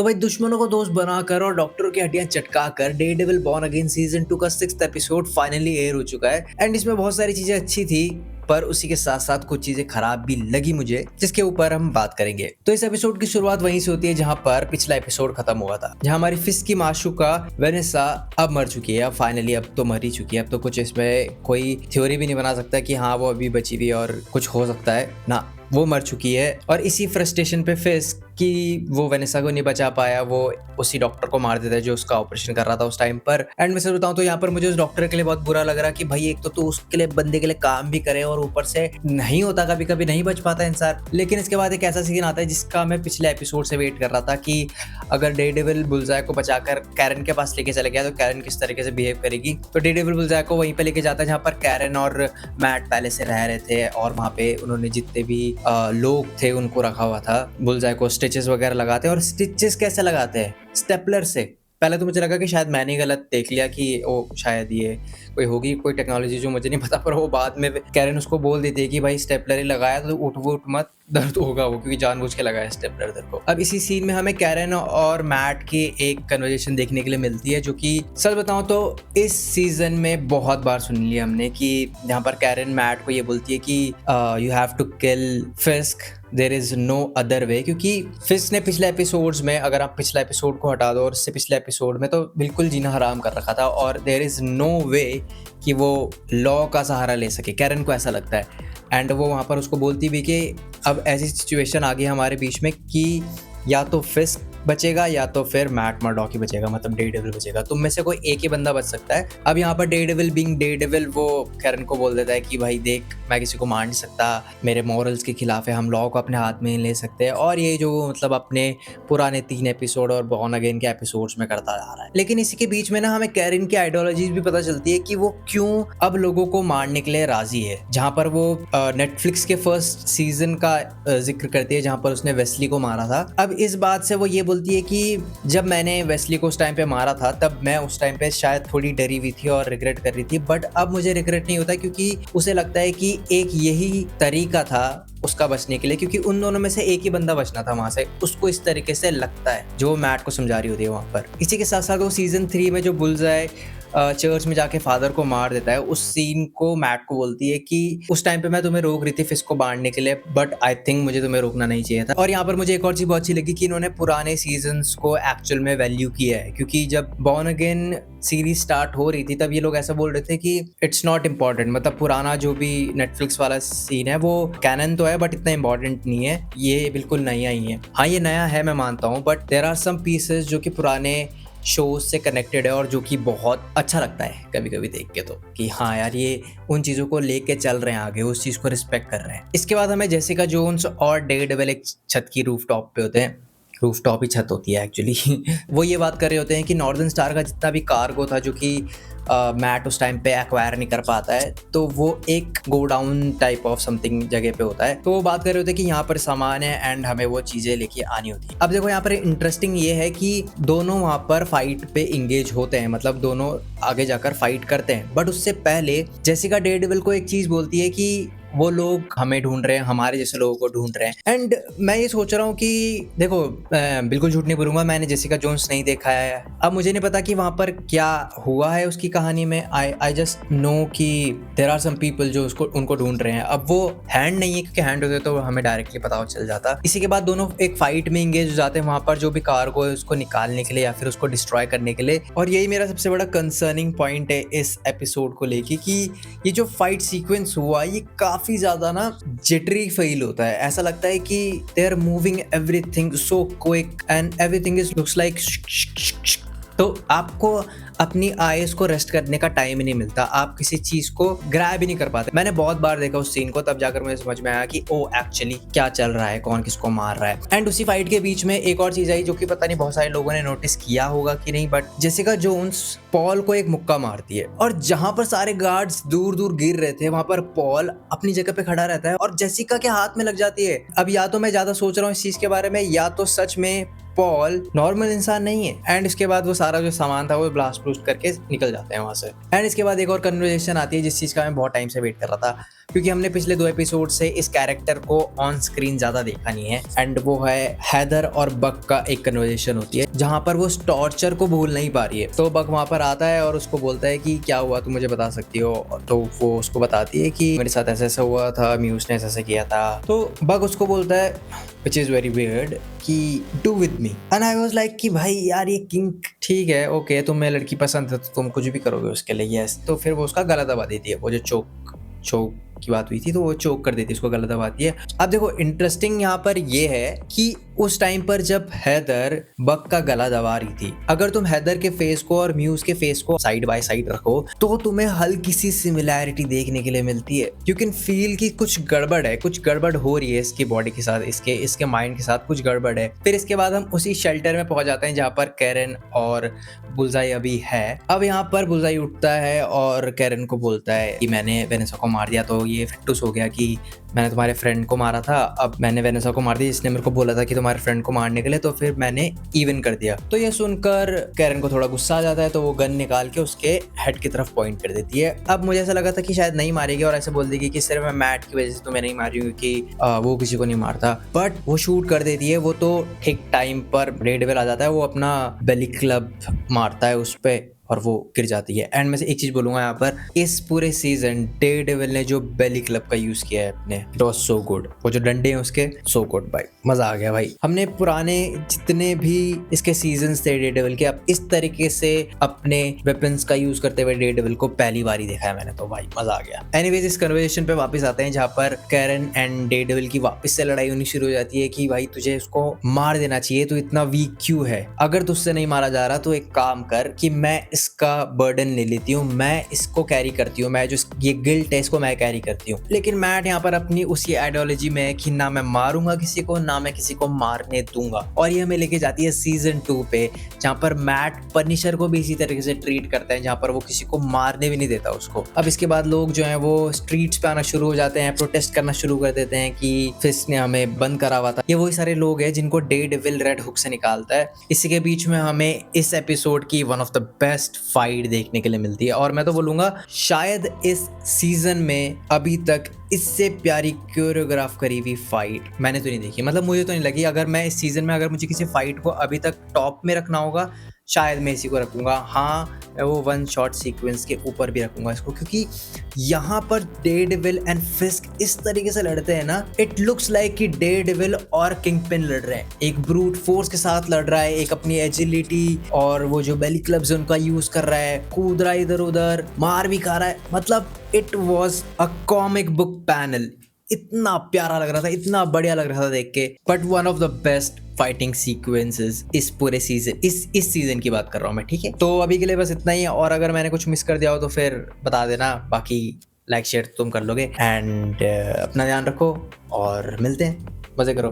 तो भाई दुश्मनों को दोस्त बनाकर और डॉक्टरों की हड्डियां चटकाकर डेयरडेविल बॉर्न अगेन सीजन 2 का 6th एपिसोड फाइनली एयर हो चुका है। एंड इसमें बहुत सारी चीजें अच्छी थी, पर उसी के साथ साथ कुछ चीजें खराब भी लगी मुझे, जिसके ऊपर हम बात करेंगे। तो इस एपिसोड की शुरुआत वहीं से होती है जहां पर पिछला एपिसोड खत्म हुआ था, जहां हमारी फिश की माशूका वेनेसा अब मर चुकी है। अब फाइनली अब तो मर ही चुकी है। अब तो कुछ इसमें कोई थ्योरी भी नहीं बना सकता कि हाँ वो अभी बची हुई है और कुछ हो सकता है ना, वो मर चुकी है। और इसी फ्रस्ट्रेशन पे फिश कि वो वेनेसा को नहीं बचा पाया, वो उसी डॉक्टर को मार देता है जो उसका ऑपरेशन कर रहा था उस टाइम पर। एंड मैं सच बताऊं तो यहाँ पर मुझे उस डॉक्टर के लिए बहुत बुरा लग रहा कि भाई एक तो उसके लिए बंदे के लिए काम भी करे और ऊपर से नहीं होता, कभी कभी नहीं बच पाता इंसान। लेकिन इसके बाद एक ऐसा सीन आता है जिसका मैं पिछले एपिसोड से वेट कर रहा था कि अगर डेयरडेविल बुलजाय को बचाकर कैरन के पास लेके चले गया तो कैरन किस तरीके से बिहेव करेगी। तो डेयरडेविल बुलजाय को वहीं पे लेके जाता है जहाँ पर कैरन और मैट पहले से रह रहे थे, और वहाँ पे उन्होंने जितने भी लोग थे उनको रखा हुआ था। बुलजाय को स्टिचेस वगैरह लगाते हैं, और स्टिचेस कैसे लगाते हैं? स्टेपलर से। पहले तो मुझे लगा कि शायद मैंने गलत देख लिया कि ओ शायद ये कोई होगी कोई टेक्नोलॉजी जो मुझे नहीं पता, पर वो बाद में कैरन उसको बोल देती है कि भाई स्टेपलर ही लगाया तो उठ मत, दर्द होगा वो, क्योंकि जानबूझ के लगाया स्टेपलर तेरे को। अब इसी सीन में हमें कैरन और मैट की एक कन्वर्सेशन देखने के लिए मिलती है, जो कि सच बताऊं तो इस सीजन में बहुत बार सुन लिया हमने, कि यहाँ पर कैरन मैट को ये बोलती है कि you have to kill Fisk, there is no other way. क्योंकि फिस्क ने पिछले एपिसोड्स में, अगर आप पिछला एपिसोड को हटा दो और इससे पिछले एपिसोड में, तो बिल्कुल जीना हराम कर रखा था, और देयर इज नो वे कि वो लॉ का सहारा ले सके। कैरन को ऐसा लगता है। एंड वो वहाँ पर उसको बोलती भी कि अब ऐसी सिचुएशन आ गई हमारे बीच में कि या तो फिस्क बचेगा या तो फिर मैट मर्डॉक ही बचेगा, मतलब डेयरडेविल बचेगा। तुम में से कोई एक ही बंदा बच सकता है। अब यहाँ पर डेयरडेविल बीइंग डेयरडेविल वो कैरन को बोल देता है कि भाई देख, मैं किसी को मार नहीं सकता, मेरे मॉरल्स के खिलाफ है, हम लॉ को अपने हाथ में ले सकते हैं। और ये जो मतलब अपने पुराने 3 एपिसोड और बॉर्न अगेन के एपिसोड्स में करता जा रहा है। लेकिन इसी के बीच में ना हमें कैरन की आइडियोलॉजीज भी पता चलती है कि वो क्यों अब लोगों को मारने के लिए राजी है। जहाँ पर वो नेटफ्लिक्स के फर्स्ट सीजन का जिक्र करती है, जहाँ पर उसने वेस्ली को मारा था। अब इस बात से वो ये बोलती है कि जब मैंने वेस्ली को उस टाइम पे मारा था, तब मैं उस टाइम पे शायद थोड़ी डरी हुई थी और रिग्रेट कर रही थी, बट अब मुझे रिग्रेट नहीं होता, क्योंकि उसे लगता है कि एक यही तरीका था उसका बचने के लिए, क्योंकि उन दोनों में से एक ही बंदा बचना था वहां से। उसको इस तरीके से लगता है, जो मैट को समझा रही होती है वहां पर। इसी के साथ साथ वो सीजन 3 में जो बुलजाय चर्च में जाके फादर को मार देता है, उस सीन को मैट को बोलती है कि उस टाइम पे मैं तुम्हें रोक रही थी फिश को मारने के लिए, बट आई थिंक मुझे तुम्हें रोकना नहीं चाहिए था। और यहाँ पर मुझे एक और चीज बहुत अच्छी लगी कि इन्होंने पुराने सीजन्स को एक्चुअल में वैल्यू किया है, क्योंकि जब बॉर्न अगेन सीरीज स्टार्ट हो रही थी तब ये लोग ऐसा बोल रहे थे कि इट्स नॉट इम्पॉर्टेंट, मतलब पुराना जो भी नेटफ्लिक्स वाला सीन है वो कैनन तो है बट इतना इम्पॉर्टेंट नहीं है, ये बिल्कुल नया ही है। हाँ ये नया है, मैं मानता हूँ, but there are some pieces जो कि पुराने शोज से कनेक्टेड है और जो कि बहुत अच्छा लगता है कभी कभी देख के, तो कि हाँ यार ये उन चीज़ों को लेके चल रहे हैं आगे, उस चीज़ को रिस्पेक्ट कर रहे हैं। इसके बाद हमें जेसिका जोन्स और डेयरडेविल एक छत की रूफटॉप पे होते हैं, रूफटॉप ही छत होती है एक्चुअली वो ये बात कर रहे होते हैं कि नॉर्दर्न स्टार का जितना भी कार्गो था, जो कि मैट उस टाइम पे एक्वायर नहीं कर पाता है, तो वो एक गोडाउन टाइप ऑफ समथिंग जगह पे होता है। तो वो बात कर रहे होते हैं कि यहाँ पर सामान है एंड हमें वो चीज़ें लेके आनी होती है। अब देखो यहाँ पर इंटरेस्टिंग ये है कि दोनों वहाँ पर फाइट पे इंगेज होते हैं, मतलब दोनों आगे जाकर फाइट करते हैं, बट उससे पहले जेसिका डेयरडेविल को एक चीज़ बोलती है कि वो लोग हमें ढूंढ रहे हैं, हमारे जैसे लोगों को ढूंढ रहे हैं। एंड मैं ये सोच रहा हूँ कि देखो, बिल्कुल झूठ नहीं बोलूंगा, मैंने जेसिका जोन्स नहीं देखा है। अब मुझे नहीं पता कि वहाँ पर क्या हुआ है उसकी कहानी में। आई जस्ट नो कि देयर आर सम पीपल जो उनको ढूंढ रहे हैं। अब वो हैंड नहीं है, क्योंकि हैंड होते तो हमें डायरेक्टली पता चल जाता। इसी के बाद दोनों एक फाइट में इंगेज हो जाते हैं वहाँ पर, जो भी कार्गो है उसको निकालने के लिए या फिर उसको डिस्ट्रॉय करने के लिए। और यही मेरा सबसे बड़ा कंसर्निंग पॉइंट है इस एपिसोड को लेके, कि ये जो फाइट सीक्वेंस हुआ ये काफी ज्यादा ना जिटरी फील होता है। ऐसा लगता है कि they are moving everything so quick and everything is looks like, तो आपको अपनी आईज को रेस्ट करने का टाइम ही नहीं मिलता, आप किसी चीज को ग्रैब ही नहीं कर पाते। मैंने बहुत बार देखा उस सीन को, तब जाकर मुझे समझ में आया कि ओ एक्चुअली क्या चल रहा है, कौन किसको मार रहा है। एंड उसी फाइट के बीच में एक और चीज आई जो कि पता नहीं बहुत सारे लोगों ने नोटिस किया होगा कि नहीं, बट जेसिका जोन्स पॉल को एक मुक्का मारती है, और जहां पर सारे गार्ड्स दूर दूर गिर रहे थे वहां पर पॉल अपनी जगह पे खड़ा रहता है और जेसिका के हाथ में लग जाती है। अब या तो मैं ज्यादा सोच रहा हूँ इस चीज के बारे में, या तो सच में पॉल नॉर्मल इंसान नहीं है। एंड इसके बाद वो सारा जो सामान था वो ब्लास्ट ब्लूस्ट करके निकल जाते हैं वहां से। एंड इसके बाद एक और कन्वर्सेशन आती है जिस चीज का मैं बहुत टाइम से वेट कर रहा था, क्योंकि हमने पिछले 2 एपिसोड से इस कैरेक्टर को ऑन स्क्रीन ज्यादा देखा नहीं है। एंड वो है हैदर और बक का एक कन्वर्सेशन होती है जहां पर वो उस टॉर्चर को भूल नहीं पा रही है। तो बक वहां पर आता है और उसको बोलता है कि क्या हुआ, तुम मुझे बता सकती हो। तो वो उसको बताती है कि मेरे साथ ऐसा ऐसा हुआ था, म्यूज ने ऐसा ऐसा किया था। तो बक उसको बोलता है विच इज वेरी वियर्ड कि do with me. And I was like कि भाई यार ये किंग ठीक है, ओके तुम्हें लड़की पसंद है तो तुम कुछ भी करोगे उसके लिए, यस। तो फिर वो उसका गला दबा देती है, वो जो चोक की बात हुई थी तो वो चोक कर देती है, उसको गला दबाती है। अब देखो इंटरेस्टिंग यहाँ पर ये है कि उस टाइम पर जब हैदर बक का गला दबा रही थी, अगर तुम हैदर के फेस को और म्यूज के फेस को साइड बाय साइड रखो तो तुम्हें हल्की सी सिमिलैरिटी देखने के लिए मिलती है। यू कैन फील कि कुछ गड़बड़ है, कुछ गड़बड़ हो रही है इसकी बॉडी के साथ, इसके माइंड के साथ कुछ गड़बड़ है। फिर इसके बाद हम उसी शेल्टर में पहुंच जाते हैं जहाँ पर कैरन और बुलजाई अभी है। अब यहाँ पर बुलजाई उठता है और कैरन को बोलता है कि मैंने वेनेसा को मार दिया, तो ये फैक्टस हो गया कि मैंने तुम्हारे फ्रेंड को मारा था, अब मैंने वेनेसा को मार दिया, इसने मेरे को बोला था कि तुम्हारे फ्रेंड को मारने के लिए, तो फिर मैंने इवन कर दिया। तो ये सुनकर कैरन को थोड़ा गुस्सा आ जाता है, तो वो गन निकाल के उसके हेड की तरफ पॉइंट कर देती है। अब मुझे ऐसा लगा था कि शायद नहीं मारेगी और ऐसे बोल देगी कि सिर्फ मैं मैट की वजह से तुम्हें नहीं मार रही हूँ क्योंकि वो किसी को नहीं मारता, बट वो शूट कर देती है। वो तो ठीक टाइम पर डेडेविल आ जाता है, वो अपना बेली क्लब मारता है उस पे और वो गिर जाती है। एंड मैं से एक चीज बोलूंगा यहाँ पर, इस पूरे सीजन डेडेविल ने जो बेली क्लब का यूज किया है अपने, इट वाज सो गुड। वो जो डंडे हैं उसके, सो गुड भाई, मजा आ गया भाई। हमने पुराने जितने भी इसके सीजन्स थे डेडेविल के, अब इस तरीके से अपने वेपन्स का यूज करते हुए डेडेविल को पहली बार ही देखा है मैंने, तो भाई मजा आ गया। एनीवेज इस कन्वर्सेशन पे वापस आते हैं जहाँ पर कैरन एंड डेडेविल की वापस से लड़ाई होनी शुरू हो जाती है कि भाई तुझे उसको मार देना चाहिए, तू इतना वीक क्यों है, अगर तुझसे नहीं मारा जा रहा तो एक काम कर कि मैं इसका बर्डन ले लेती हूँ, मैं इसको कैरी करती हूँ, मैं जो ये गिल्ट है इसको मैं कैरी करती हूँ। लेकिन मैट यहाँ पर अपनी उसी आइडियोलॉजी में है कि ना मैं मारूंगा किसी को, ना मैं किसी को मारने दूंगा। और ये हमें लेके जाती है सीजन 2 पे, जहाँ पर मैट पनिशर को भी इसी तरीके से ट्रीट करता है, जहाँ पर वो किसी को मारने भी नहीं देता उसको। अब इसके बाद लोग जो है वो स्ट्रीट्स पे आना शुरू हो जाते हैं, प्रोटेस्ट करना शुरू कर देते हैं कि फिस्ट ने हमें बंद करा हुआ था। ये वही सारे लोग हैं जिनको डेडेविल रेड हुक से निकालता है। इसी के बीच में हमें इस एपिसोड की one of the best fight देखने के लिए मिलती है, और मैं तो बोलूंगा शायद इस सीजन में अभी तक इससे प्यारी कोरियोग्राफ करी हुई फाइट मैंने तो नहीं देखी, मतलब मुझे तो नहीं लगी। अगर मैं इस सीजन में, अगर मुझे किसी फाइट को अभी तक टॉप में रखना होगा, शायद मैं इसी को रखूंगा। हाँ, वो वन शॉट सीक्वेंस के ऊपर भी रखूंगा इसको, क्योंकि यहाँ पर डेडेविल एंड फिस्क इस तरीके से लड़ते हैं ना, इट लुक्स लाइक कि डेडेविल और किंगपिन लड़ रहे हैं, एक ब्रूट फोर्स के साथ लड़ रहा है, एक अपनी एजिलिटी और वो जो बेली क्लब्स उनका यूज कर रहा है, कूद रहा है इधर उधर, मार भी खा रहा है। मतलब it was a comic book panel, इतना प्यारा लग रहा था, इतना बढ़िया लग रहा था देख के। But one of the best fighting sequences इस पूरे सीजन, इस सीजन की बात कर रहा हूँ मैं, ठीक है। तो अभी के लिए बस इतना ही है, और अगर मैंने कुछ मिस कर दिया हो तो फिर बता देना, बाकी लाइक शेयर तुम कर लोगे। एंड अपना ध्यान रखो और मिलते हैं, मजे करो।